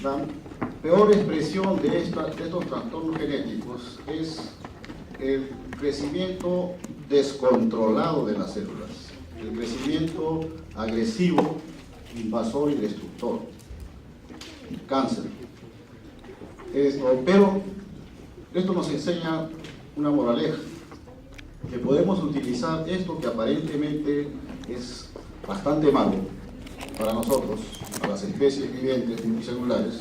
La peor expresión de estos trastornos genéticos es el crecimiento descontrolado de las células, el crecimiento agresivo, invasor y destructor, cáncer. Pero esto nos enseña una moraleja, que podemos utilizar esto que aparentemente es bastante malo para nosotros, para las especies vivientes multicelulares,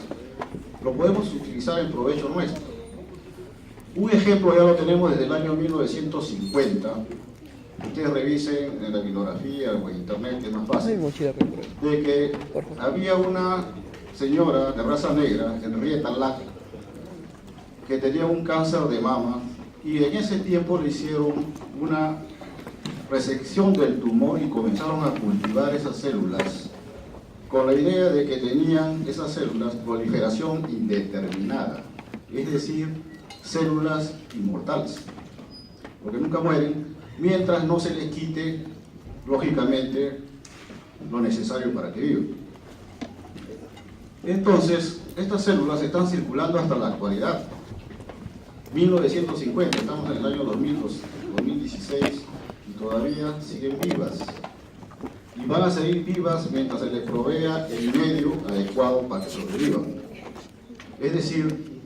lo podemos utilizar en provecho nuestro. Un ejemplo ya lo tenemos desde el año 1950, ustedes revisen en la bibliografía o en internet, es más fácil, de que había una señora de raza negra, Henrietta Lack, que tenía un cáncer de mama, y en ese tiempo le hicieron una resección del tumor y comenzaron a cultivar esas células con la idea de que tenían esas células proliferación indeterminada, es decir, células inmortales, porque nunca mueren mientras no se les quite, lógicamente, lo necesario para que vivan. Entonces, estas células están circulando hasta la actualidad. 1950, estamos en el año 2016 y todavía siguen vivas. Y van a seguir vivas mientras se les provea el medio adecuado para que sobrevivan. Es decir,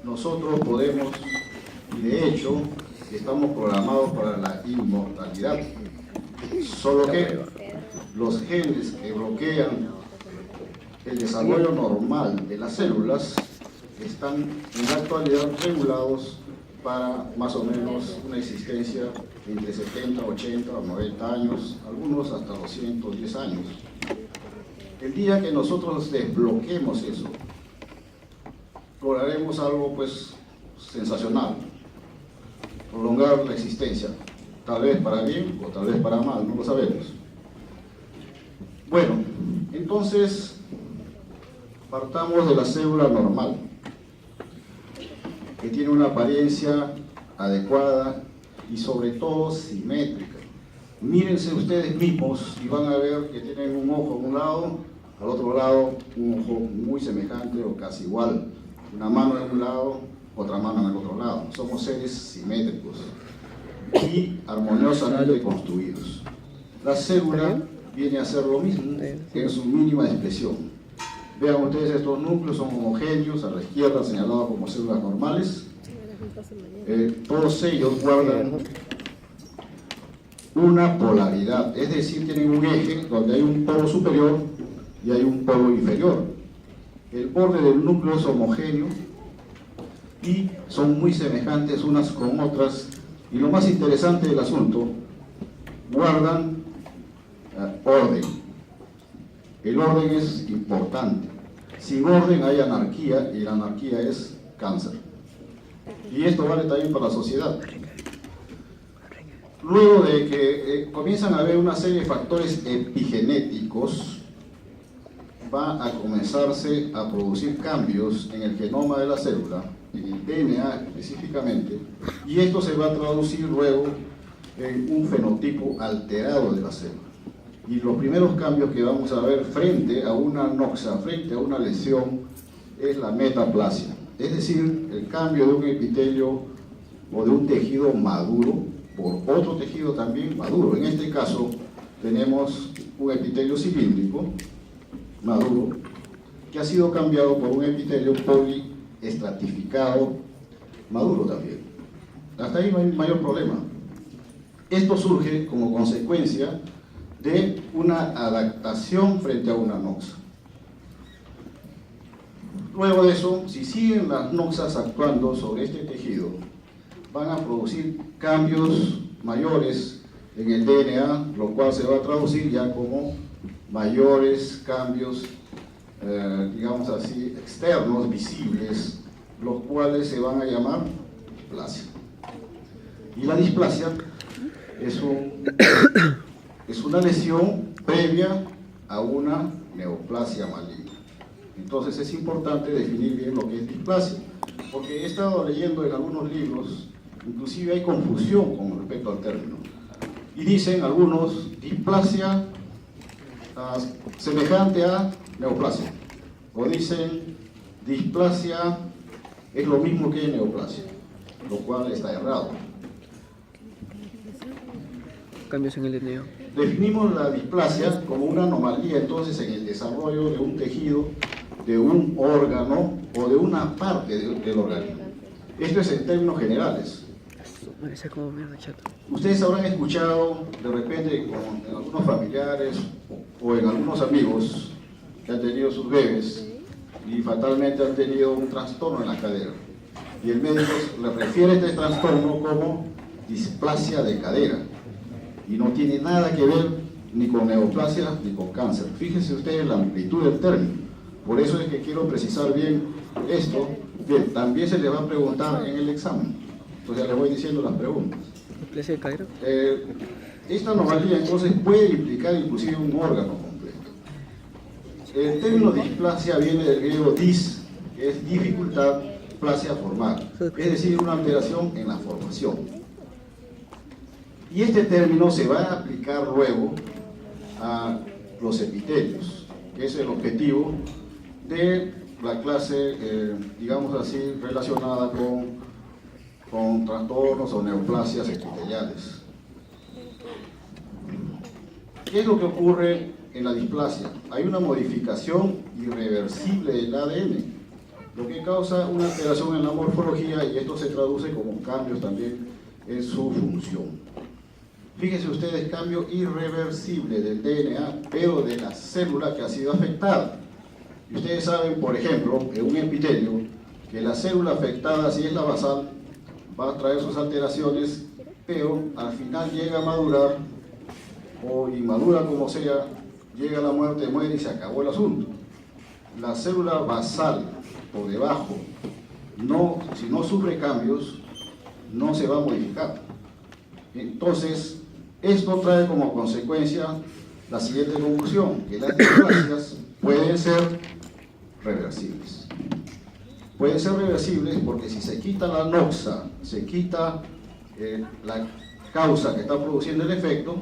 nosotros podemos, y de hecho, estamos programados para la inmortalidad. Solo que los genes que bloquean el desarrollo normal de las células están en la actualidad regulados para más o menos una existencia entre 70, 80 o 90 años, algunos hasta 210 años. El día que nosotros desbloquemos eso, lograremos algo pues sensacional, prolongar la existencia, tal vez para bien o tal vez para mal, no lo sabemos. Bueno, entonces partamos de la célula normal, que tiene una apariencia adecuada y sobre todo simétrica. Mírense ustedes mismos y van a ver que tienen un ojo a un lado, al otro lado un ojo muy semejante o casi igual, una mano en un lado, otra mano en el otro lado. Somos seres simétricos y armoniosamente construidos. La célula viene a ser lo mismo en su mínima expresión. Vean ustedes, estos núcleos son homogéneos, a la izquierda señalados como células normales. Todos ellos guardan una polaridad, es decir, tienen un eje donde hay un polo superior y hay un polo inferior. El borde del núcleo es homogéneo y son muy semejantes unas con otras, y lo más interesante del asunto, guardan orden. El orden es importante. Sin orden hay anarquía y la anarquía es cáncer. Y esto vale también para la sociedad. Luego de que comienzan a haber una serie de factores epigenéticos, va a comenzarse a producir cambios en el genoma de la célula, en el DNA específicamente, y esto se va a traducir luego en un fenotipo alterado de la célula. Y los primeros cambios que vamos a ver frente a una noxa, frente a una lesión, es la metaplasia. Es decir, el cambio de un epitelio o de un tejido maduro por otro tejido también maduro. En este caso tenemos un epitelio cilíndrico maduro que ha sido cambiado por un epitelio poliestratificado maduro también. Hasta ahí no hay mayor problema. Esto surge como consecuencia de una adaptación frente a una noxa. Luego de eso, si siguen las noxas actuando sobre este tejido, van a producir cambios mayores en el DNA, lo cual se va a traducir ya como mayores cambios, digamos así, externos, visibles, los cuales se van a llamar displasia. Y la displasia es una lesión previa a una neoplasia maligna. Entonces es importante definir bien lo que es displasia, porque he estado leyendo en algunos libros, inclusive hay confusión con respecto al término, y dicen algunos displasia semejante a neoplasia, o dicen displasia es lo mismo que neoplasia, lo cual está errado. Cambios en el DNA. Definimos la displasia como una anomalía entonces en el desarrollo de un tejido, de un órgano o de una parte del organismo. Esto es en términos generales. Parece como mierda, chato. Ustedes habrán escuchado de repente en algunos familiares o en algunos amigos que han tenido sus bebés y fatalmente han tenido un trastorno en la cadera. Y el médico le refiere a este trastorno como displasia de cadera. Y no tiene nada que ver ni con neoplasia ni con cáncer. Fíjense ustedes la amplitud del término. Por eso es que quiero precisar bien esto. Bien, también se le va a preguntar en el examen. Entonces ya les voy diciendo las preguntas. ¿Displasia de cadera? Esta anomalía entonces puede implicar inclusive un órgano completo. El término displasia viene del griego dis, que es dificultad, plasia formar, es decir, una alteración en la formación. Y este término se va a aplicar luego a los epitelios, que es el objetivo de la clase, digamos así, relacionada con trastornos o neoplasias epiteliales. ¿Qué es lo que ocurre en la displasia? Hay una modificación irreversible del ADN, lo que causa una alteración en la morfología y esto se traduce como cambios también en su función. Fíjense ustedes, cambio irreversible del DNA, pero de la célula que ha sido afectada. Y ustedes saben, por ejemplo, en un epitelio, que la célula afectada, si es la basal, va a traer sus alteraciones, pero al final llega a madurar, o inmadura como sea, llega a la muerte, muere y se acabó el asunto. La célula basal, por debajo, si no sufre cambios, no se va a modificar. Entonces, esto trae como consecuencia la siguiente conclusión, que las displasias pueden ser reversibles. Pueden ser reversibles porque si se quita la noxa, se quita la causa que está produciendo el efecto,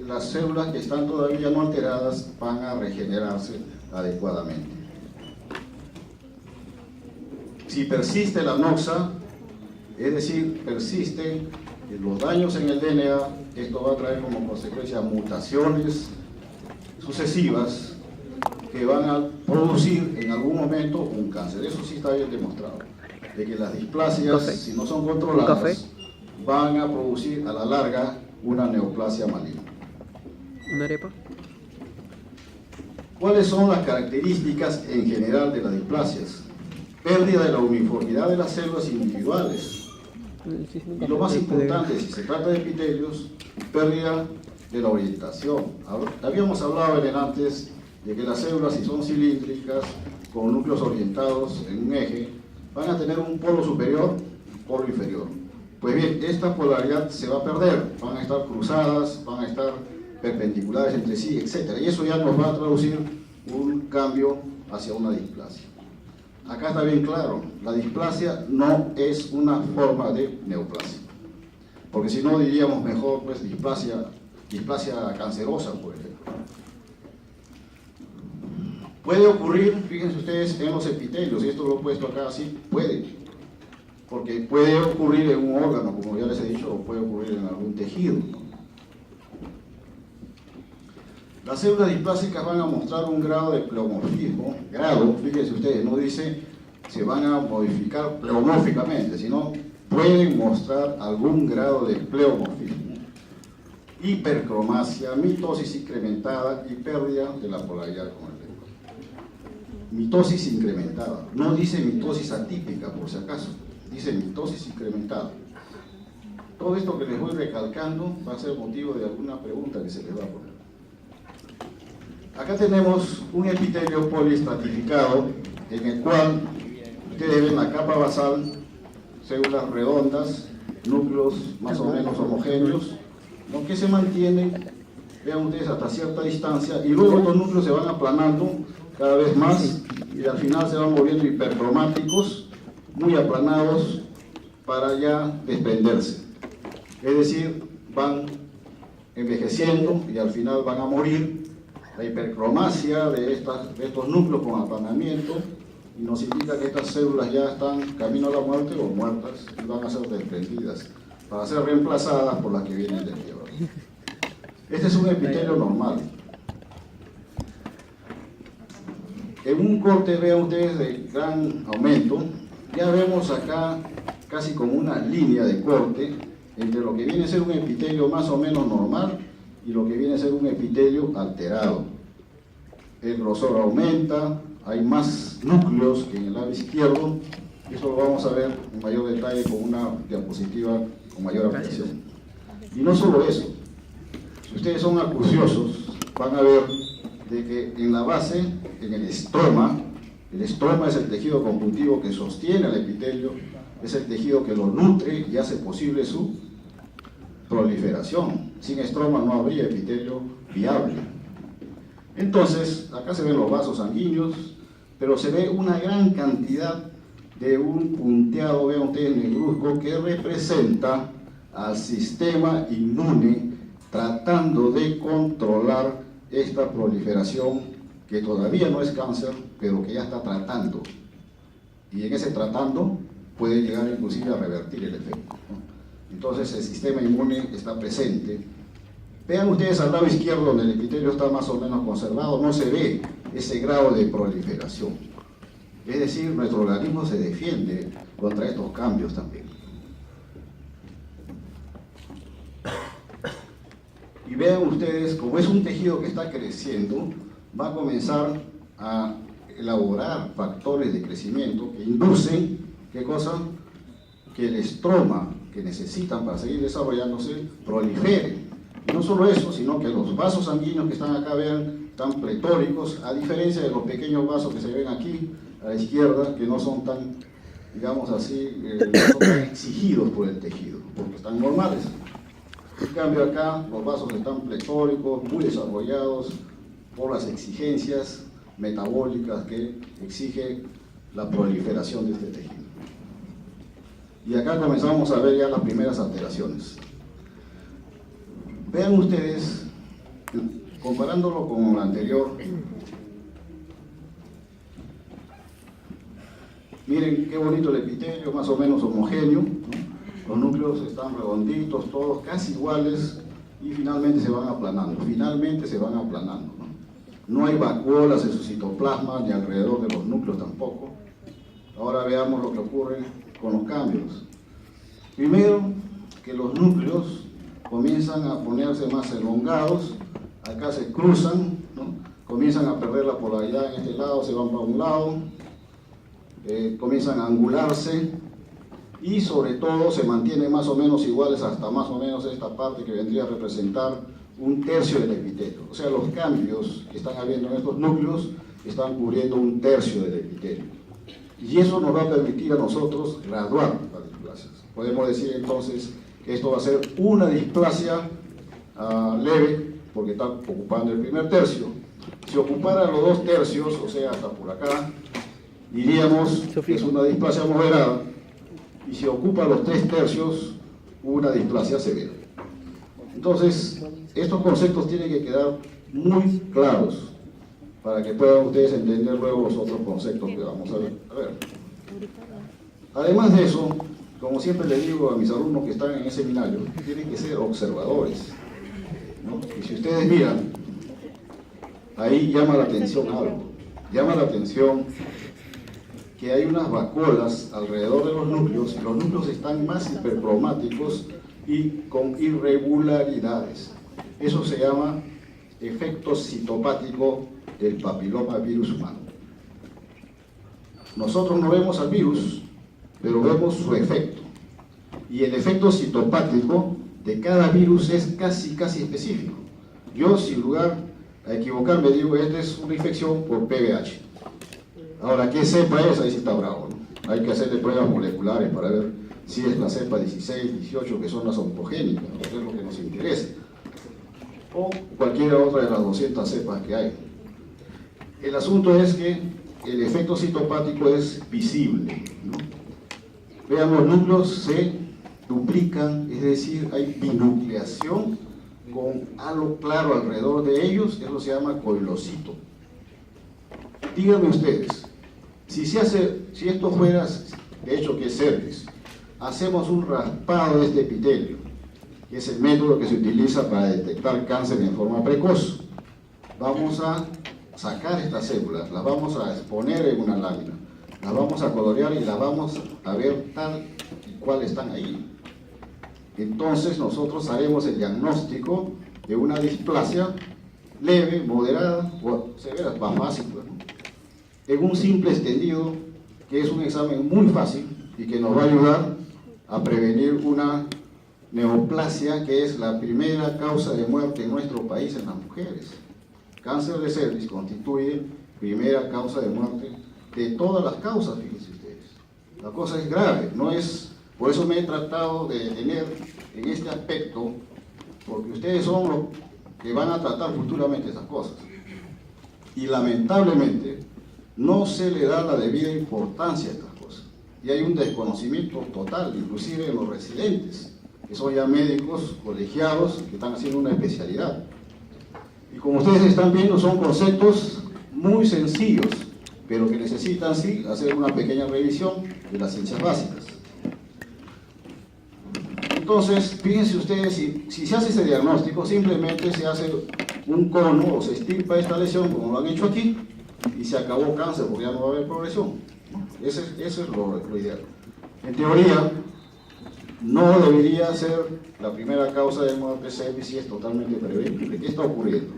las células que están todavía no alteradas van a regenerarse adecuadamente. Si persiste la noxa, es decir, persisten los daños en el DNA, esto va a traer como consecuencia mutaciones sucesivas que van a producir en algún momento un cáncer. Eso sí está bien demostrado, de que las displasias, si no son controladas, van a producir a la larga una neoplasia maligna. ¿Una arepa? ¿Cuáles son las características en general de las displasias? Pérdida de la uniformidad de las células individuales. Y lo más importante, si se trata de epitelios, pérdida de la orientación. Habíamos hablado antes de que las células, si son cilíndricas, con núcleos orientados en un eje, van a tener un polo superior y un polo inferior. Pues bien, esta polaridad se va a perder, van a estar cruzadas, van a estar perpendiculares entre sí, etc. Y eso ya nos va a traducir un cambio hacia una displasia. Acá está bien claro, la displasia no es una forma de neoplasia. Porque si no diríamos mejor, pues, displasia cancerosa, por ejemplo. Puede ocurrir, fíjense ustedes, en los epitelios, y esto lo he puesto acá así, puede. Porque puede ocurrir en un órgano, como ya les he dicho, o puede ocurrir en algún tejido. Las células displásicas van a mostrar un grado de pleomorfismo, fíjense ustedes, no dice se van a modificar pleomórficamente, sino pueden mostrar algún grado de pleomorfismo. Hipercromacia, mitosis incrementada y pérdida de la polaridad con el electrón. Mitosis incrementada, no dice mitosis atípica por si acaso, dice mitosis incrementada. Todo esto que les voy recalcando va a ser motivo de alguna pregunta que se les va a poner. Acá tenemos un epitelio poliestratificado en el cual ustedes ven la capa basal, células redondas, núcleos más o menos homogéneos, ¿no? Que se mantienen, vean ustedes, hasta cierta distancia, y luego estos núcleos se van aplanando cada vez más y al final se van volviendo hipercromáticos, muy aplanados para ya desprenderse. Es decir, van envejeciendo y al final van a morir la hipercromasia de estos núcleos con aplanamiento, y nos indica que estas células ya están camino a la muerte o muertas y van a ser desprendidas para ser reemplazadas por las que vienen de fiebre. Este es un epitelio normal. En un corte, vean ustedes, de gran aumento, ya vemos acá casi como una línea de corte entre lo que viene a ser un epitelio más o menos normal y lo que viene a ser un epitelio alterado. El grosor aumenta, hay más núcleos que en el lado izquierdo. Eso lo vamos a ver en mayor detalle con una diapositiva con mayor ampliación. Y no solo eso, si ustedes son acuciosos, van a ver de que en la base, en el estroma es el tejido conjuntivo que sostiene al epitelio, es el tejido que lo nutre y hace posible su proliferación. Sin estroma no habría epitelio viable. Entonces, acá se ven los vasos sanguíneos, pero se ve una gran cantidad de un punteado, vean ustedes, negruzco, que representa al sistema inmune tratando de controlar esta proliferación que todavía no es cáncer, pero que ya está tratando. Y en ese tratando puede llegar inclusive a revertir el efecto, ¿no? Entonces el sistema inmune está presente. Vean ustedes al lado izquierdo donde el epitelio está más o menos conservado, no se ve ese grado de proliferación. Es decir, nuestro organismo se defiende contra estos cambios también. Y vean ustedes, como es un tejido que está creciendo, va a comenzar a elaborar factores de crecimiento que inducen, ¿qué cosa? Que el estroma que necesitan para seguir desarrollándose prolifere. Y no solo eso, sino que los vasos sanguíneos que están acá, vean, están pletóricos, a diferencia de los pequeños vasos que se ven aquí a la izquierda, que no son tan, digamos así, no son tan exigidos por el tejido, porque están normales. En cambio acá los vasos están pletóricos, muy desarrollados por las exigencias metabólicas que exige la proliferación de este tejido. Y acá comenzamos a ver ya las primeras alteraciones. Vean ustedes, comparándolo con lo anterior, miren qué bonito el epitelio, más o menos homogéneo, ¿no? Los núcleos están redonditos, todos casi iguales, y finalmente se van aplanando, ¿no? No hay vacuolas en su citoplasma, ni alrededor de los núcleos tampoco. Ahora veamos lo que ocurre con los cambios. Primero, que los núcleos comienzan a ponerse más elongados, acá se cruzan, ¿no? Comienzan a perder la polaridad en este lado, se van para un lado, comienzan a angularse, y sobre todo se mantienen más o menos iguales hasta más o menos esta parte que vendría a representar un tercio del epitelio. O sea, los cambios que están habiendo en estos núcleos están cubriendo un tercio del epitelio. Y eso nos va a permitir a nosotros graduar las displasias. Podemos decir entonces que esto va a ser una displasia leve, porque está ocupando el primer tercio. Si ocupara los dos tercios, o sea, hasta por acá, diríamos que es una displasia moderada. Y si ocupa los 3 tercios, una displasia severa. Entonces, estos conceptos tienen que quedar muy claros para que puedan ustedes entender luego los otros conceptos que vamos a ver. Además de eso, como siempre le digo a mis alumnos que están en el seminario, tienen que ser observadores, ¿no? Y si ustedes miran, ahí llama la atención algo. Llama la atención que hay unas vacuolas alrededor de los núcleos, y los núcleos están más hipercromáticos y con irregularidades. Eso se llama efecto citopático del papiloma virus humano. Nosotros no vemos al virus, pero vemos su efecto. Y el efecto citopático de cada virus es casi específico. Yo, sin lugar a equivocarme, digo, esta es una infección por PVH. Ahora, ¿qué cepa es? Ahí sí está bravo, ¿no? Hay que hacerle pruebas moleculares para ver si es la cepa 16, 18, que son las oncogénicas, ¿no? Es lo que nos interesa. O cualquier otra de las 200 cepas que hay. El asunto es que el efecto citopático es visible, ¿no? Vean, los núcleos se duplican, es decir, hay binucleación con algo claro alrededor de ellos, eso se llama coilocito. Díganme ustedes, si esto fuera, de hecho que es cervix, hacemos un raspado de este epitelio, que es el método que se utiliza para detectar cáncer en forma precoz. Vamos a sacar estas células, las vamos a exponer en una lámina, las vamos a colorear y las vamos a ver tal y cual están ahí. Entonces nosotros haremos el diagnóstico de una displasia leve, moderada o severa, más fácil, pues, ¿no? En un simple extendido, que es un examen muy fácil y que nos va a ayudar a prevenir una neoplasia, que es la primera causa de muerte en nuestro país en las mujeres. Cáncer de cervix constituye primera causa de muerte de todas las causas, fíjense ustedes. La cosa es grave, no es, por eso me he tratado de detener en este aspecto, porque ustedes son los que van a tratar futuramente esas cosas. Y lamentablemente no se le da la debida importancia a estas cosas. Y hay un desconocimiento total, inclusive en los residentes, que son ya médicos colegiados que están haciendo una especialidad. Y como ustedes están viendo, son conceptos muy sencillos, pero que necesitan sí hacer una pequeña revisión de las ciencias básicas. Entonces, fíjense ustedes, si se hace ese diagnóstico, simplemente se hace un cono o se extirpa esta lesión, como lo han hecho aquí, y se acabó cáncer, porque ya no va a haber progresión. Eso es lo ideal. En teoría, no debería ser la primera causa de muerte cervix si es totalmente prevenible. ¿Qué está ocurriendo?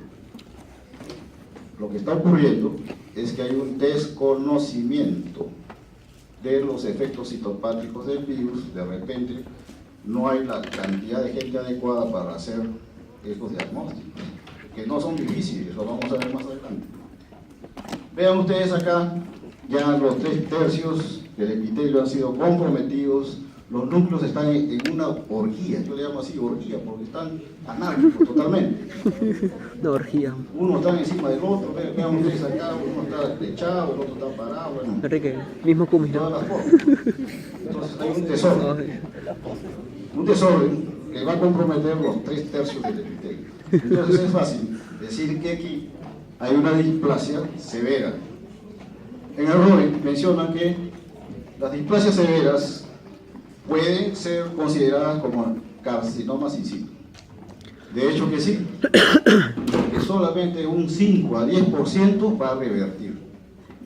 Lo que está ocurriendo es que hay un desconocimiento de los efectos citopáticos del virus. De repente no hay la cantidad de gente adecuada para hacer estos diagnósticos, que no son difíciles, lo vamos a ver más adelante. Vean ustedes acá, ya los 3/3 del epitelio han sido comprometidos, los núcleos están en una orgía, yo le llamo así orgía, porque están anárquicos totalmente. Una orgía. Uno está encima del otro, vean ustedes acá, uno está echado, el otro está parado, bueno, Enrique, mismo cumis, todas ¿no? las formas. Entonces hay un desorden que va a comprometer los 3/3 del epitelio. Entonces es fácil decir que aquí hay una displasia severa. En el ROE mencionan que las displasias severas pueden ser consideradas como carcinomas in situ. De hecho que sí, que solamente un 5 a 10% va a revertir.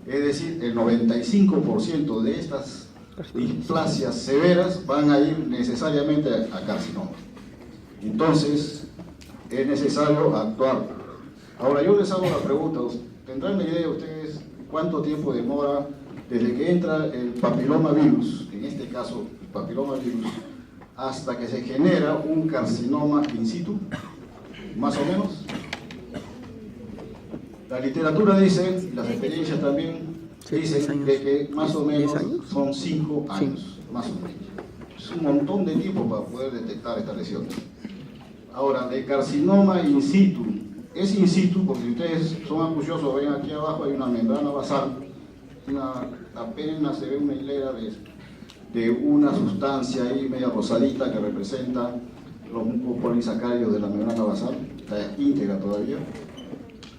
Es decir, el 95% de estas displasias severas van a ir necesariamente a carcinoma. Entonces, es necesario actuar. Ahora, yo les hago la pregunta, ¿tendrán una idea ustedes cuánto tiempo demora desde que entra el papilomavirus, en este caso el papilomavirus, hasta que se genera un carcinoma in situ? Más o menos. La literatura dice, y las experiencias también dicen, de que más o menos son 5 años, más o menos. Es un montón de tiempo para poder detectar esta lesión. Ahora, de carcinoma in situ, es in situ porque si ustedes son acuciosos, ven aquí abajo hay una membrana basal, apenas se ve una hilera de una sustancia ahí media rosadita que representa los mucopolisacáridos de la membrana basal, está íntegra todavía.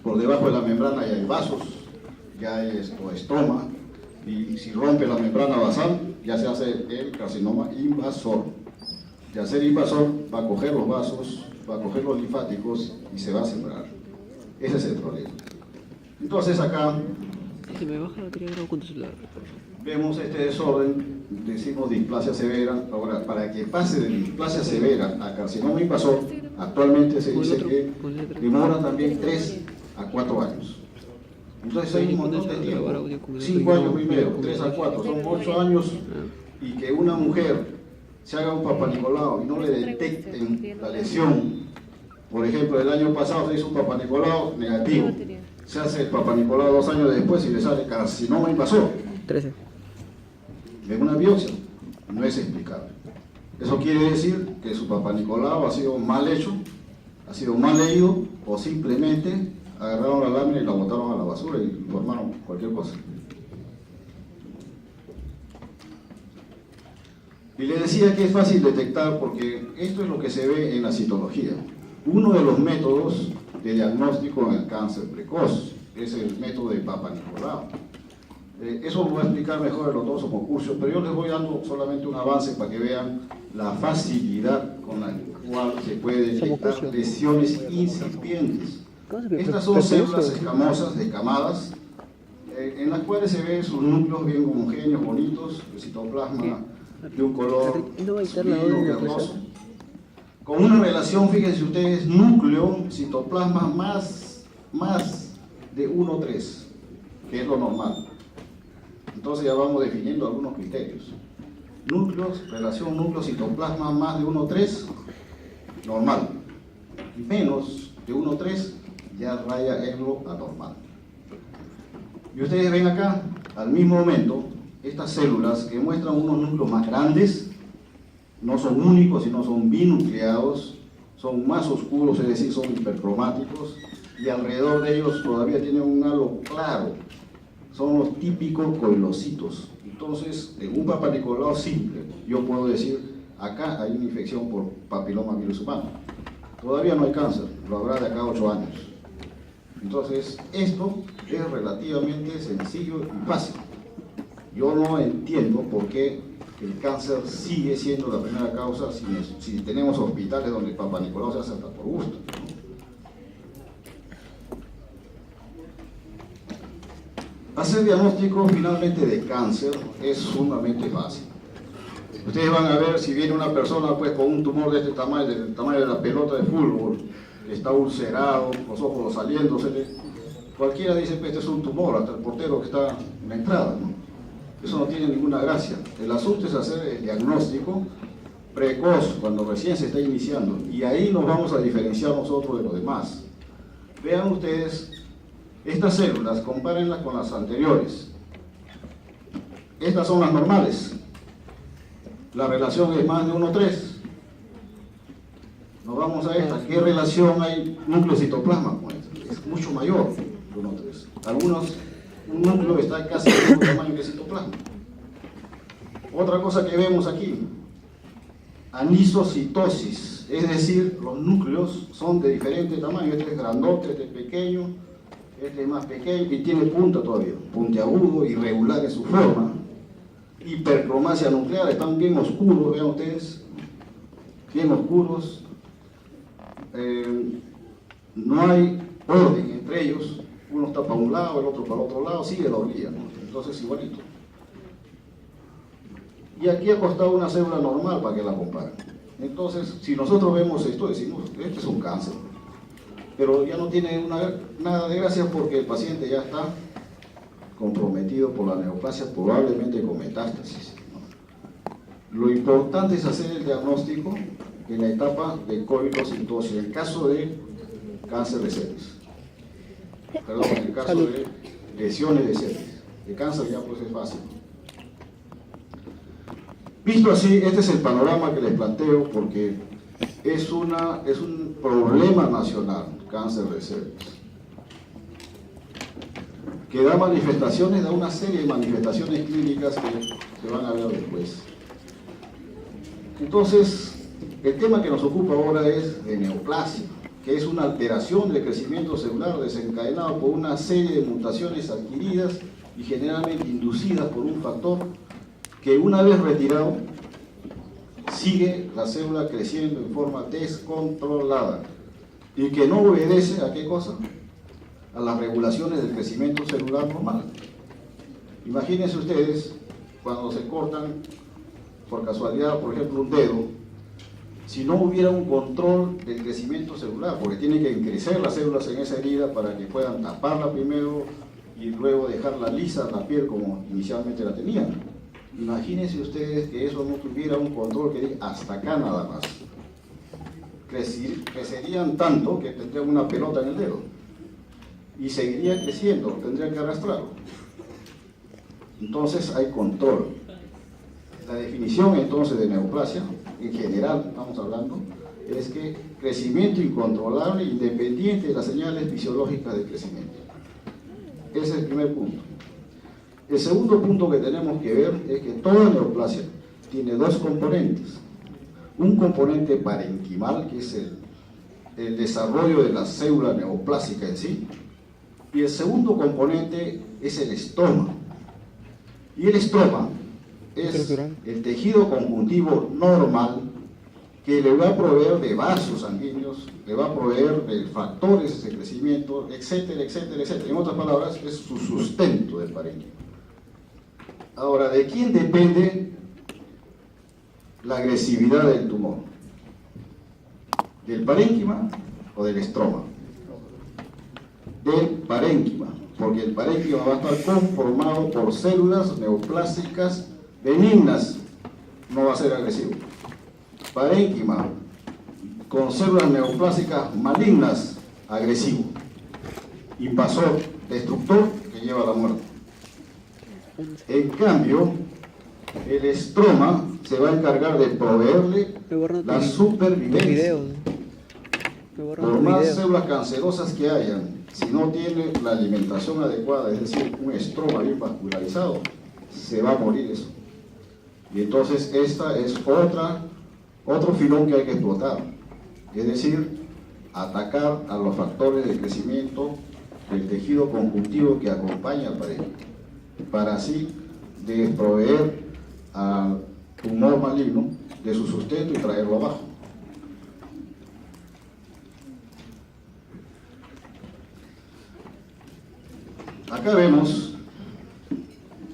Por debajo de la membrana ya hay vasos, ya hay estoma, y si rompe la membrana basal ya se hace el carcinoma invasor. Y al ser invasor va a coger los vasos, va a coger los linfáticos y se va a sembrar. Ese es el problema. Entonces acá Si me baja la batería, grabo con tu celular. vemos este desorden, decimos displasia severa. Ahora, para que pase de displasia severa a carcinoma invasor, actualmente se dice que demora también 3 a 4 años. Entonces hay un montón de tiempo. 5 años primero, 3 a 4, son 8 años, y que una mujer se haga un papanicolao y no le detecten la lesión. Por ejemplo, el año pasado se hizo un papanicolao negativo. Se hace el papanicolao 2 años después y le sale carcinoma invasor. 13. En una biopsia, no es explicable. Eso quiere decir que su papanicolao ha sido mal hecho, ha sido mal leído, o simplemente agarraron la lámina y la botaron a la basura y formaron cualquier cosa. Y le decía que es fácil detectar porque esto es lo que se ve en la citología. uno de los métodos de diagnóstico en el cáncer precoz, es el método de Papa Nicolau. Eso lo va a explicar mejor el doctor Somocurcio, pero yo les voy dando solamente un avance para que vean la facilidad con la cual se puede detectar lesiones incipientes. Estas son células escamosas descamadas, en las cuales se ven sus núcleos bien homogéneos, bonitos, el citoplasma de un color vino verdoso, con una relación, fíjense ustedes, núcleo, citoplasma más de 1,3, que es lo normal. Entonces ya vamos definiendo algunos criterios. Núcleos, relación núcleo-citoplasma más de 1,3, normal. Menos de 1,3 ya raya en lo anormal. Y ustedes ven acá, al mismo momento, estas células que muestran unos núcleos más grandes, no son únicos, sino son binucleados, son más oscuros, es decir, son hipercromáticos, y alrededor de ellos todavía tienen un halo claro. Son los típicos coilocitos. Entonces, en un Papa Nicolau simple, yo puedo decir, acá hay una infección por papiloma virus humano. Todavía no hay cáncer, lo habrá de acá a 8 años. Entonces, esto es relativamente sencillo y fácil. Yo no entiendo por qué el cáncer sigue siendo la primera causa si tenemos hospitales donde el Papa Nicolau se hace hasta por gusto, ¿no? Hacer diagnóstico finalmente de cáncer es sumamente fácil. Ustedes van a ver si viene una persona pues con un tumor de este tamaño, del tamaño de la pelota de fútbol, que está ulcerado, los ojos saliéndosele. Cualquiera dice, pues este es un tumor, hasta el portero que está en la entrada, ¿no? Eso no tiene ninguna gracia. El asunto es hacer el diagnóstico precoz, cuando recién se está iniciando, y ahí nos vamos a diferenciar nosotros de los demás. Vean ustedes, estas células, compárenlas con las anteriores. Estas son las normales. La relación es más de 1,3. Nos vamos a esta. ¿Qué relación hay núcleo-citoplasma con esta? Es mucho mayor de 1,3. Un núcleo está casi del mismo tamaño que el citoplasma. Otra cosa que vemos aquí, anisocitosis, es decir, los núcleos son de diferente tamaño. Este es grandote, este es pequeño, este es más pequeño y tiene punta todavía, puntiagudo, irregular en su forma. Hipercromasia nuclear, están bien oscuros, vean ustedes, bien oscuros. No hay orden entre ellos, uno está para un lado, el otro para el otro lado, sigue la orilla, ¿no? Entonces igualito. Y aquí ha costado una célula normal para que la comparen. Entonces, si nosotros vemos esto, decimos, este es un cáncer. Pero ya no tiene nada de gracia porque el paciente ya está comprometido por la neoplasia, probablemente con metástasis, ¿no? Lo importante es hacer el diagnóstico en la etapa de coilocitosis, en el caso de cáncer de cervix. Perdón, en el caso de lesiones de cervix. De cáncer ya pues es fácil. Visto así, este es el panorama que les planteo porque es un problema nacional, cáncer de cervix, que da manifestaciones, da una serie de manifestaciones clínicas que se van a ver después. Entonces, el tema que nos ocupa ahora es de neoplasia, que es una alteración del crecimiento celular desencadenado por una serie de mutaciones adquiridas y generalmente inducidas por un factor que una vez retirado, sigue la célula creciendo en forma descontrolada y que no obedece a qué cosa, a las regulaciones del crecimiento celular normal. Imagínense ustedes cuando se cortan por casualidad, por ejemplo, un dedo, si no hubiera un control del crecimiento celular, porque tienen que crecer las células en esa herida para que puedan taparla primero y luego dejarla lisa la piel como inicialmente la tenían. Imagínense ustedes que eso no tuviera un control que diga hasta acá nada más. Crecerían tanto que tendrían una pelota en el dedo y seguiría creciendo, tendrían que arrastrarlo. Entonces hay control. La definición entonces de neoplasia, en general estamos hablando, es que crecimiento incontrolable independiente de las señales fisiológicas de crecimiento. Ese es el primer punto. El segundo punto que tenemos que ver es que toda neoplasia tiene dos componentes. Un componente parenquimal, que es el desarrollo de la célula neoplásica en sí. Y el segundo componente es el estroma. Y el estroma es el tejido conjuntivo normal que le va a proveer de vasos sanguíneos, le va a proveer de factores de crecimiento, etcétera, etcétera, etcétera. En otras palabras, es su sustento del parénquima. Ahora, ¿de quién depende la agresividad del tumor? ¿Del parénquima o del estroma? Del parénquima, porque el parénquima va a estar conformado por células neoplásicas benignas, no va a ser agresivo. Parénquima con células neoplásicas malignas, agresivo. Invasor, destructor, que lleva a la muerte. En cambio, el estroma se va a encargar de proveerle la supervivencia. Por más células cancerosas que hayan, si no tiene la alimentación adecuada, es decir, un estroma bien vascularizado, se va a morir eso. Y entonces esta es otro filón que hay que explotar, es decir, atacar a los factores de crecimiento del tejido conjuntivo que acompaña al parénquima, para así desproveer al tumor maligno de su sustento y traerlo abajo. Acá vemos,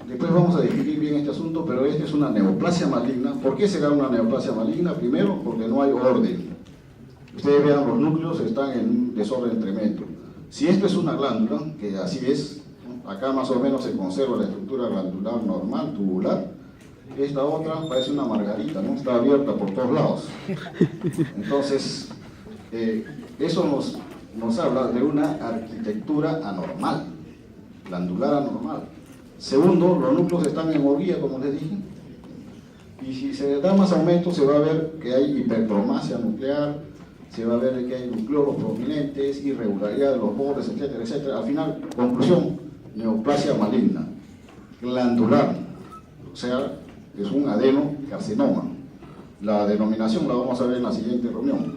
después vamos a definir bien este asunto, pero esta es una neoplasia maligna. ¿Por qué será una neoplasia maligna? Primero, porque no hay orden. Ustedes vean, los núcleos están en un desorden tremendo. Si esto es una glándula, que así es, acá más o menos se conserva la estructura glandular normal, tubular. Esta otra parece una margarita, ¿no? Está abierta por todos lados. Entonces, eso nos habla de una arquitectura anormal, glandular anormal. Segundo, los núcleos están en movía, como les dije, y si se da más aumento se va a ver que hay hipertromasia nuclear, se va a ver que hay nucleolos prominentes, irregularidad de los bordes, etcétera, etcétera. Al final, conclusión, neoplasia maligna, glandular, o sea, es un adenocarcinoma. La denominación la vamos a ver en la siguiente reunión.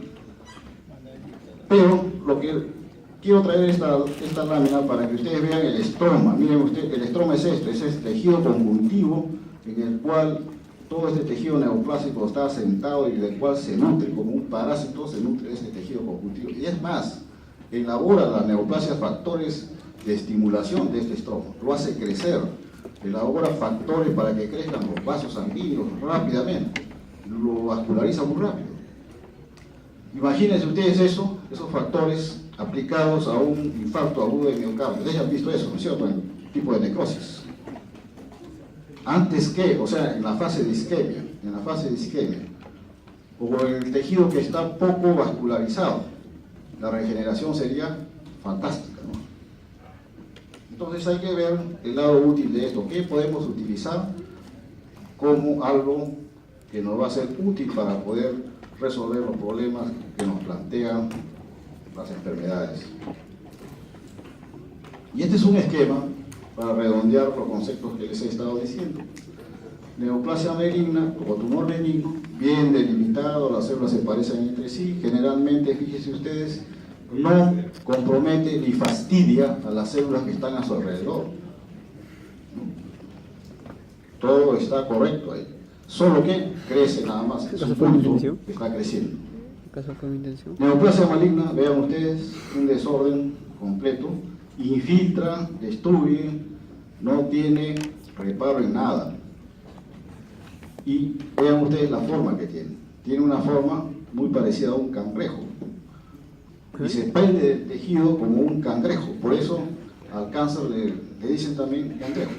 Pero lo que quiero traer esta lámina para que ustedes vean el estroma. Miren ustedes, el estroma es esto, es este tejido conjuntivo en el cual todo este tejido neoplásico está asentado y del cual se nutre como un parásito, se nutre de este tejido conjuntivo. Y es más, elabora la neoplasia factores de estimulación de este estroma, lo hace crecer, elabora factores para que crezcan los vasos sanguíneos rápidamente, lo vasculariza muy rápido. Imagínense ustedes eso, esos factores aplicados a un infarto agudo de miocardio. Ustedes han visto eso, ¿no es cierto?, en tipo de necrosis. Antes que, o sea, en la fase de isquemia, o en el tejido que está poco vascularizado, la regeneración sería fantástica, ¿no? Entonces hay que ver el lado útil de esto, qué podemos utilizar como algo que nos va a ser útil para poder resolver los problemas que nos plantean las enfermedades. Y este es un esquema para redondear los conceptos que les he estado diciendo. Neoplasia maligna o tumor benigno, bien delimitado, las células se parecen entre sí, generalmente, fíjense ustedes, no compromete ni fastidia a las células que están a su alrededor. Todo está correcto ahí. Solo que crece nada más, es un punto que está creciendo. Neoplasia maligna, vean ustedes, un desorden completo, infiltra, destruye, no tiene reparo en nada. Y vean ustedes la forma que tiene. Tiene una forma muy parecida a un cangrejo. Y se prende del tejido como un cangrejo. Por eso al cáncer le dicen también cangrejo.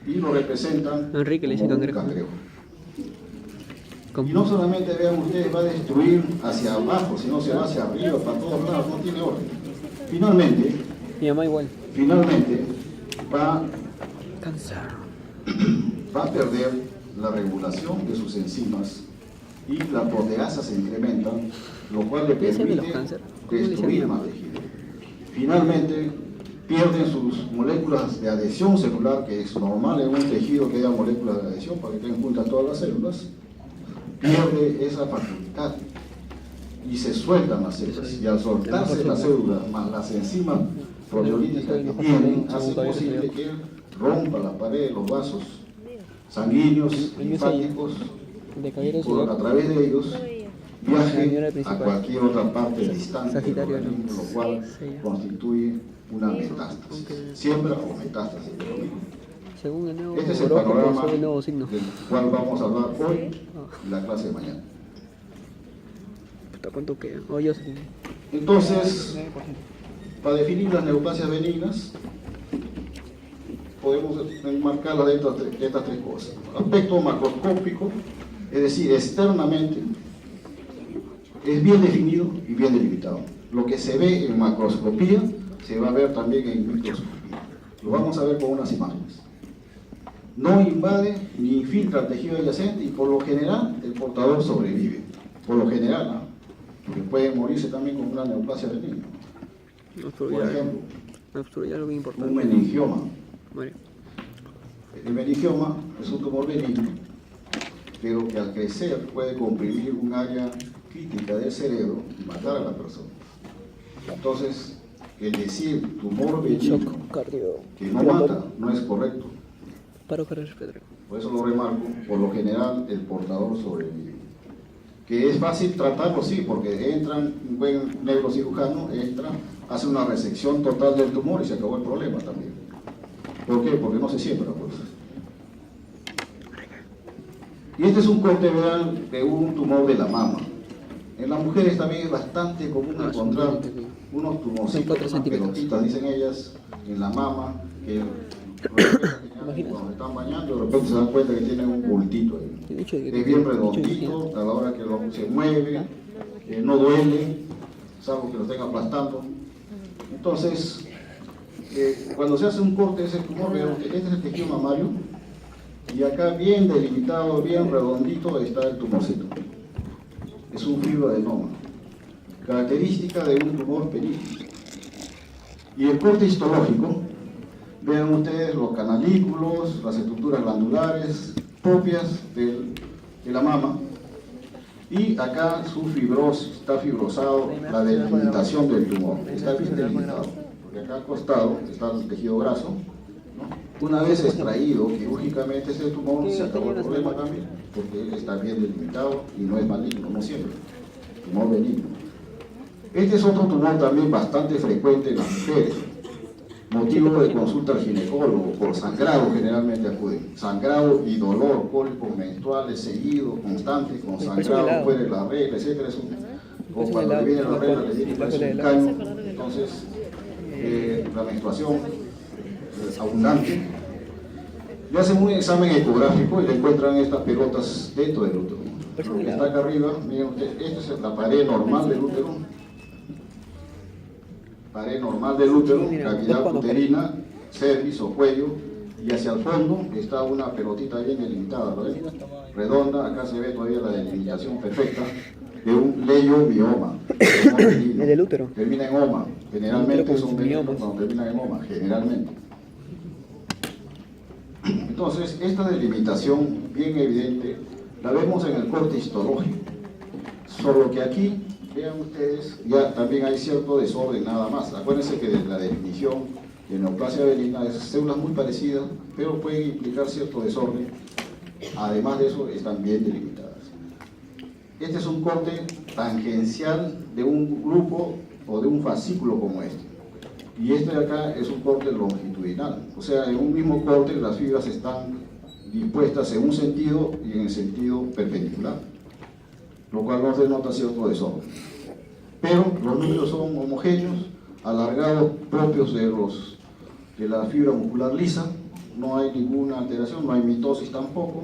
Y lo representan Enrique le dice como un cangrejo. Y no solamente, vean ustedes, va a destruir hacia abajo, sino se va hacia arriba, para todos lados, no tiene orden. Finalmente, va a perder la regulación de sus enzimas y las proteasas se incrementan, lo cual le permite destruir más tejido. Finalmente, pierden sus moléculas de adhesión celular, que es normal en un tejido que haya moléculas de adhesión para que estén juntas todas las células. Pierde esa facultad y se sueltan las células. Y al soltarse las células, más las enzimas proteolíticas que tienen, hace posible que rompa la pared de los vasos sanguíneos, linfáticos, y a través de ellos viaje a cualquier otra parte distante del organismo, lo cual constituye una metástasis. Siembra o metástasis. Este es el panorama del cual vamos a hablar hoy en la clase de mañana. ¿Cuánto queda? Entonces, para definir las neoplasias benignas, podemos enmarcarlas dentro de estas tres cosas. Aspecto macroscópico, es decir, externamente, es bien definido y bien delimitado. Lo que se ve en macroscopía se va a ver también en microscopía. Lo vamos a ver con unas imágenes. No invade ni infiltra el tejido adyacente y por lo general el portador sobrevive. Por lo general, ¿no? Porque puede morirse también con una neoplasia benigna. Por ejemplo, un meningioma. El meningioma es un tumor benigno, pero que al crecer puede comprimir un área crítica del cerebro y matar a la persona. Entonces, el decir tumor benigno que no mata no es correcto. Por eso lo remarco, por lo general el portador sobrevive. Que es fácil tratarlo, sí, porque un buen neurocirujano hace una resección total del tumor y se acabó el problema también. ¿Por qué? Porque no se siembra, pues. Y este es un corte real de un tumor de la mama. En las mujeres también es bastante común encontrar unos tumorcitos, unas pelotitas, dicen ellas, en la mama, que cuando están bañando, de repente se dan cuenta que tienen un bultito ahí. Es bien redondito, a la hora que se mueve, no duele, salvo que lo estén aplastando. Entonces, cuando se hace un corte de ese tumor, veo que este es el tejido mamario, y acá bien delimitado, bien redondito, está el tumorcito. Es un fibroadenoma, característica de un tumor benigno. Y el corte histológico, vean ustedes los canalículos, las estructuras glandulares propias de la mama, y acá su fibrosis, está fibrosado, la delimitación del tumor, está bien delimitado, porque acá al costado está el tejido graso, ¿no? Una vez extraído quirúrgicamente ese tumor, se acabó el problema también, porque él está bien delimitado y no es maligno, no siempre, tumor benigno. Este es otro tumor también bastante frecuente en las mujeres, motivo de consulta al ginecólogo. Por sangrado generalmente acuden, sangrado y dolor, cólicos menstruales seguido, constante, con sangrado fuera de la regla, etc. O cuando le viene la regla le viene un caño, entonces la menstruación abundante. Le hacen un examen ecográfico y le encuentran estas pelotas dentro del útero. Lo que está acá arriba, miren ustedes, esta es la pared normal del útero. Pared normal del útero, cavidad uterina, cervix o cuello, y hacia el fondo está una pelotita bien delimitada, ¿no? Redonda, acá se ve todavía la delimitación perfecta de un leiomioma. ¿Del útero? Termina en oma, generalmente son benignos cuando terminan en oma, generalmente. Entonces, esta delimitación bien evidente la vemos en el corte histológico, solo que aquí, vean ustedes, ya también hay cierto desorden nada más. Acuérdense que de la definición de neoplasia benigna es células muy parecidas, pero pueden implicar cierto desorden. Además de eso, están bien delimitadas. Este es un corte tangencial de un grupo o de un fascículo como este. Y este de acá es un corte longitudinal. O sea, en un mismo corte las fibras están dispuestas en un sentido y en el sentido perpendicular, lo cual nos denota cierto desorden. Pero los núcleos son homogéneos, alargados, propios de la fibra muscular lisa, no hay ninguna alteración, no hay mitosis tampoco.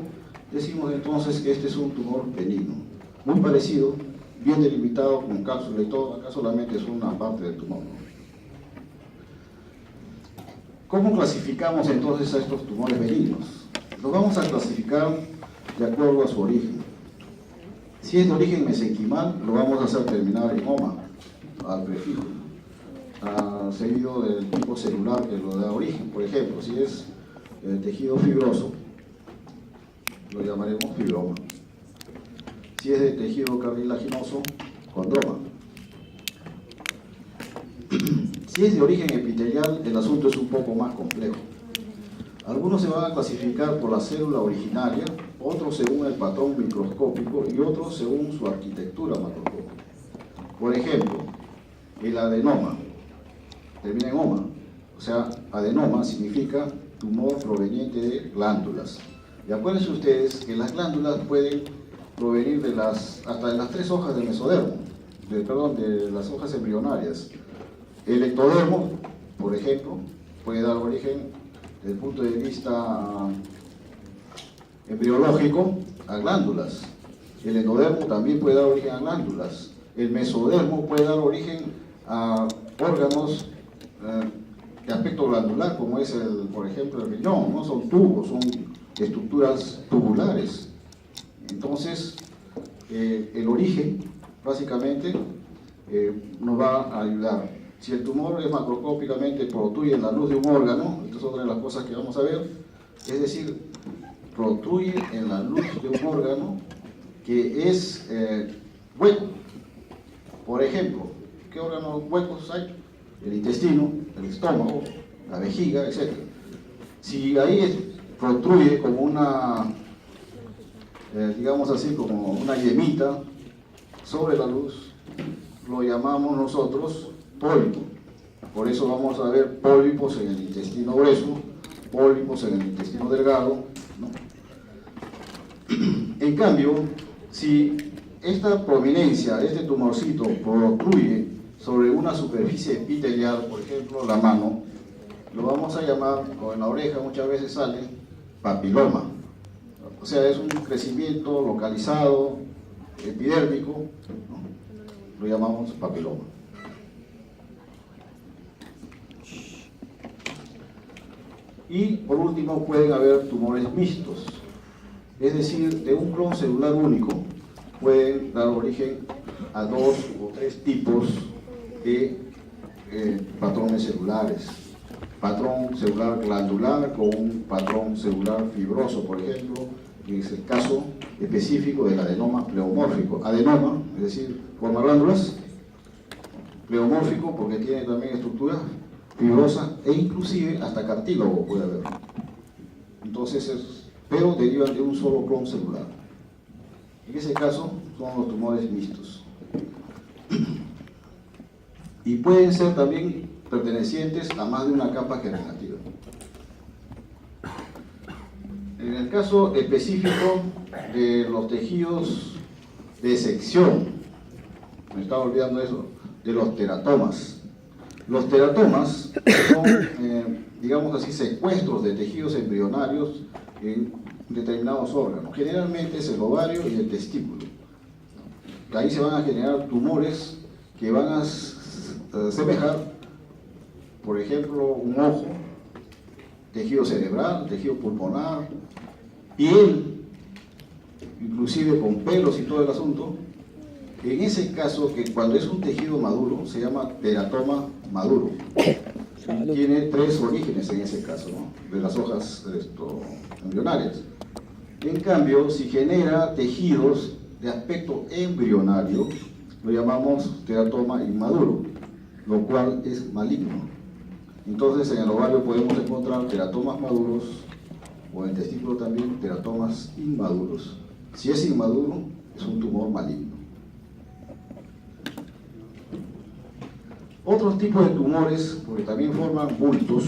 Decimos entonces que este es un tumor benigno, muy parecido, bien delimitado, con cápsula y todo. Acá solamente es una parte del tumor. ¿Cómo clasificamos entonces a estos tumores benignos? Los vamos a clasificar de acuerdo a su origen. Si es de origen mesenquimal, lo vamos a hacer terminar en oma, al prefijo, seguido del tipo celular que lo da origen. Por ejemplo, si es tejido fibroso, lo llamaremos fibroma. Si es de tejido cartilaginoso, condroma. Si es de origen epitelial, el asunto es un poco más complejo. Algunos se van a clasificar por la célula originaria, otros según el patrón microscópico y otros según su arquitectura macroscópica. Por ejemplo, el adenoma, termina en oma, o sea, adenoma significa tumor proveniente de glándulas. Y acuérdense ustedes que las glándulas pueden provenir hasta de las 3 hojas del mesodermo, de las hojas embrionarias. El ectodermo, por ejemplo, puede dar origen, desde el punto de vista embriológico, a glándulas. El endodermo también puede dar origen a glándulas. El mesodermo puede dar origen a órganos de aspecto glandular, como es, por ejemplo, el riñón, ¿no? Son tubos, son estructuras tubulares. Entonces, el origen, básicamente, nos va a ayudar. Si el tumor es macroscópicamente protruye en la luz de un órgano, esto es otra de las cosas que vamos a ver, es decir, protruye en la luz de un órgano que es hueco. Por ejemplo, ¿qué órganos huecos hay? El intestino, el estómago, la vejiga, etc. Si ahí protruye como una, digamos así, como una yemita sobre la luz, lo llamamos nosotros pólipo. Por eso vamos a ver pólipos en el intestino grueso, pólipos en el intestino delgado, ¿no? En cambio, si esta prominencia, este tumorcito protruye sobre una superficie epitelial, por ejemplo la mano, lo vamos a llamar, o en la oreja muchas veces sale, papiloma. O sea, es un crecimiento localizado, epidérmico, ¿no? Lo llamamos papiloma. Y por último pueden haber tumores mixtos, es decir, de un clon celular único pueden dar origen a 2 o 3 tipos de patrones celulares. Patrón celular glandular con un patrón celular fibroso, por ejemplo, que es el caso específico del adenoma pleomórfico. Adenoma, es decir, forma glándulas, pleomórfico porque tiene también estructura fibrosa e inclusive hasta cartílago puede haber. Entonces, pero derivan de un solo clon celular. En ese caso son los tumores mixtos. Y pueden ser también pertenecientes a más de una capa germinativa. En el caso específico de los tejidos de sección, me estaba olvidando eso, de los teratomas. Los teratomas son, digamos así, secuestros de tejidos embrionarios en determinados órganos. Generalmente es el ovario y el testículo. De ahí se van a generar tumores que van a semejar, por ejemplo, un ojo, tejido cerebral, tejido pulmonar, piel, inclusive con pelos y todo el asunto. En ese caso, que cuando es un tejido maduro, se llama teratoma maduro. Tiene 3 orígenes en ese caso, ¿no? De las hojas embrionarias. En cambio, si genera tejidos de aspecto embrionario, lo llamamos teratoma inmaduro, lo cual es maligno. Entonces, en el ovario podemos encontrar teratomas maduros, o en el testículo también teratomas inmaduros. Si es inmaduro, es un tumor maligno. Otros tipos de tumores, porque también forman bultos,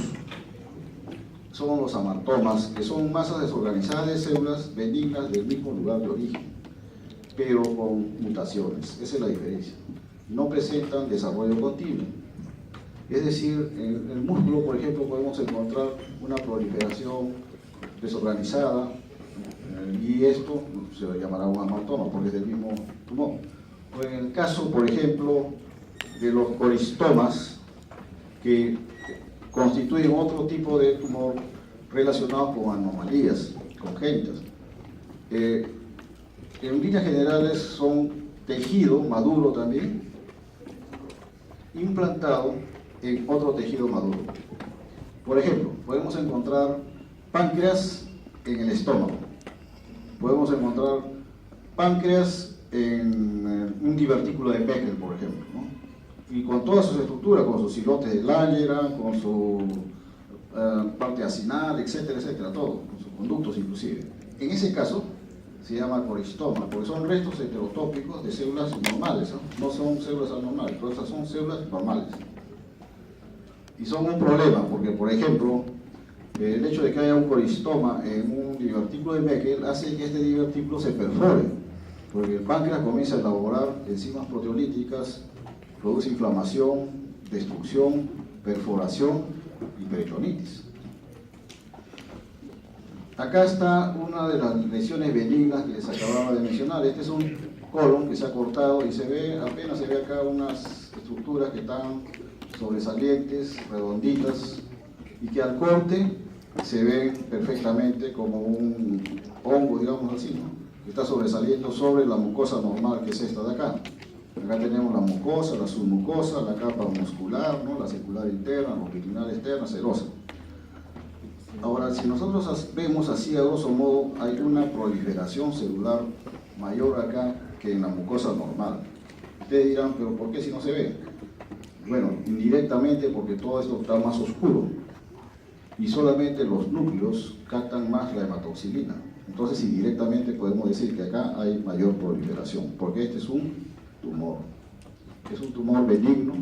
son los amartomas, que son masas desorganizadas de células benignas del mismo lugar de origen, pero con mutaciones. Esa es la diferencia. No presentan desarrollo continuo. Es decir, en el músculo, por ejemplo, podemos encontrar una proliferación desorganizada, y esto se le llamará un amartoma, porque es del mismo tumor. O en el caso, por ejemplo, de los coristomas, que constituyen otro tipo de tumor relacionado con anomalías congénitas. En líneas generales son tejido maduro también, implantado en otro tejido maduro. Por ejemplo, podemos encontrar páncreas en el estómago, podemos encontrar páncreas en un divertículo de Beckel, por ejemplo, ¿no? Y con todas sus estructuras, con sus islotes de Langerak, con su parte acinal, etcétera, etcétera, todo, con sus conductos inclusive. En ese caso se llama coristoma, porque son restos heterotópicos de células normales, no son células anormales, pero esas son células normales. Y son un problema, porque por ejemplo, el hecho de que haya un coristoma en un divertículo de Beckel hace que este divertículo se perfore, porque el páncreas comienza a elaborar enzimas proteolíticas, produce inflamación, destrucción, perforación y peritonitis. Acá está una de las lesiones benignas que les acababa de mencionar. Este es un colon que se ha cortado y se ve, apenas se ve acá unas estructuras que están sobresalientes, redonditas, y que al corte se ven perfectamente como un hongo, digamos así, ¿no? Que está sobresaliendo sobre la mucosa normal, que es esta de acá. Acá tenemos la mucosa, la submucosa, la capa muscular, ¿no? La circular interna, longitudinal externa, serosa. Ahora, si nosotros vemos así a grosso modo, hay una proliferación celular mayor acá que en la mucosa normal. Ustedes dirán, pero ¿por qué si no se ve? Bueno, indirectamente porque todo esto está más oscuro y solamente los núcleos captan más la hematoxilina. Entonces, indirectamente podemos decir que acá hay mayor proliferación, porque este es un tumor. Es un tumor benigno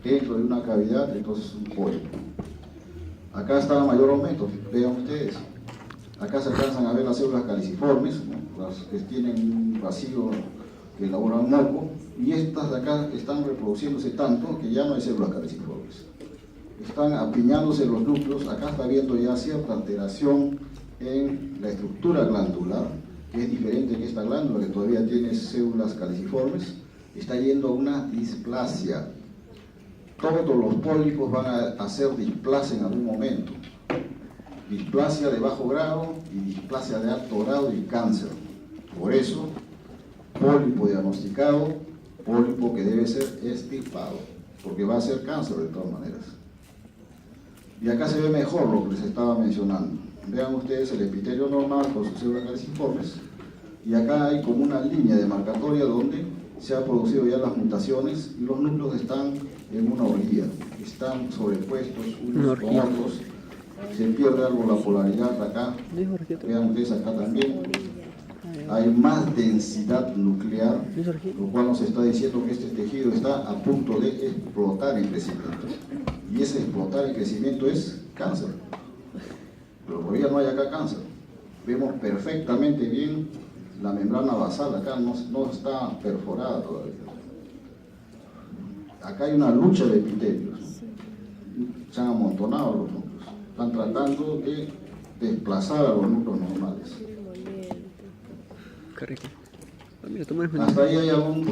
dentro de una cavidad, entonces es un pólipo. Acá está el mayor aumento, vean ustedes. Acá se alcanzan a ver las células caliciformes, ¿no? Las que tienen un vacío que elaboran moco, y estas de acá están reproduciéndose tanto que ya no hay células caliciformes. Están apiñándose los núcleos. Acá está habiendo ya cierta alteración en la estructura glandular, que es diferente que esta glándula que todavía tiene células caliciformes. Está yendo a una displasia. Todos los pólipos van a hacer displasia en algún momento. Displasia de bajo grado y displasia de alto grado y cáncer. Por eso, pólipo diagnosticado, pólipo que debe ser extirpado, porque va a ser cáncer de todas maneras. Y acá se ve mejor lo que les estaba mencionando. Vean ustedes el epitelio normal con sus células caliciformes, y acá hay como una línea demarcatoria donde se han producido ya las mutaciones y los núcleos están en una orilla, están sobrepuestos unos con otros, se pierde algo la polaridad acá. Vean ustedes acá también hay más densidad nuclear, lo cual nos está diciendo que este tejido está a punto de explotar en crecimiento, y ese explotar en crecimiento es cáncer, pero todavía no hay acá cáncer. Vemos perfectamente bien la membrana basal, acá no está perforada todavía. Acá hay una lucha de epitelios, se han amontonado los núcleos, están tratando de desplazar a los núcleos normales. Correcto. Hasta ahí hay algún